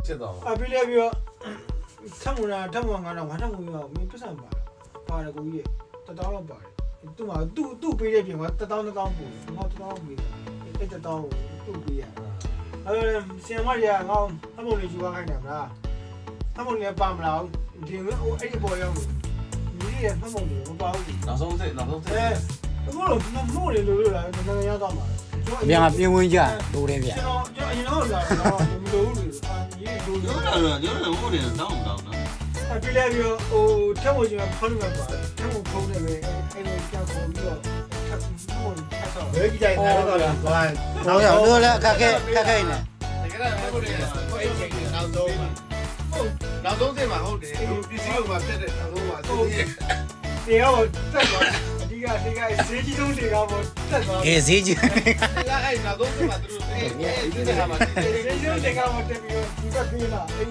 ဖြစ်သွားမှာ အပြည့်လည်းပြီးတော့ထပ်မလာထပ်မငါတော့ငါထပ်မရောမင်းပတ်စံပါတယ်ကိုကြီး1000လောက်ပါတယ်သူ့မှာသူ့ပေးတဲ့ပြင်က1000ပို့ငါ1000ပေးတယ်အဲ့1000ကိုသူ့ပေးရအဲ့ဆင်မရငါအမုံလေးယူသွားခိုင်းတယ်မလားအမုံလေးပါမလားဒီအဲ့ဒီပေါ်ရောက်နေဒီရဲ့အမုံလေးမပါဘူး နောက်ဆုံးစစ်အခုတော့မမို့လေလို့လာနိုင်ငံရသွားမှာ ပြန်ကပြင်ဝင်ကြလိုတယ်ဗျ ကျွန်တော်အရင်တော့လာတော့မလို့လို့ရေးလို့ ပြောတာတော့ကျွန်တော်ဟိုတယ်တောင်းတောင်းနော် အပြည့်လည်းပြီးဟိုထက်ဝင်ကျွန်တော်ဖုန်းနံပါတ်ပါထက်ဝင်ဖုန်းနဲ့ပဲအဲ့လိုကြောက်ခေါ်ပြီးတော့ထပ်ပြီးဖုန်းထပ်ဆောက် ဘယ်ကြည့်တိုင်းတော့တော့သွား တော့ရတော့လည်းအခက်ခဲနေ တကယ်တော့ဟိုတယ်အဲ့ဒီချိန်နောက်ဆုံးနောက်ဆုံးစင်မှာဟုတ်တယ်ဒီပစ္စည်းကိုမှပြတ်တဲ့နောက်ဆုံးမှာသူကြီး တေရောတက်သွားအဓိကဈေးကြီးဆုံးတေရောတက်သွား အေးဈေးကြီး အဲ့နောက်ဆုံးစင်မှာသူတို့အဲ့ဒီကမှာ ဈေးကြီးဆုံးတေရောတက်ပြီးတော့ဒီကပေးလာအဲ့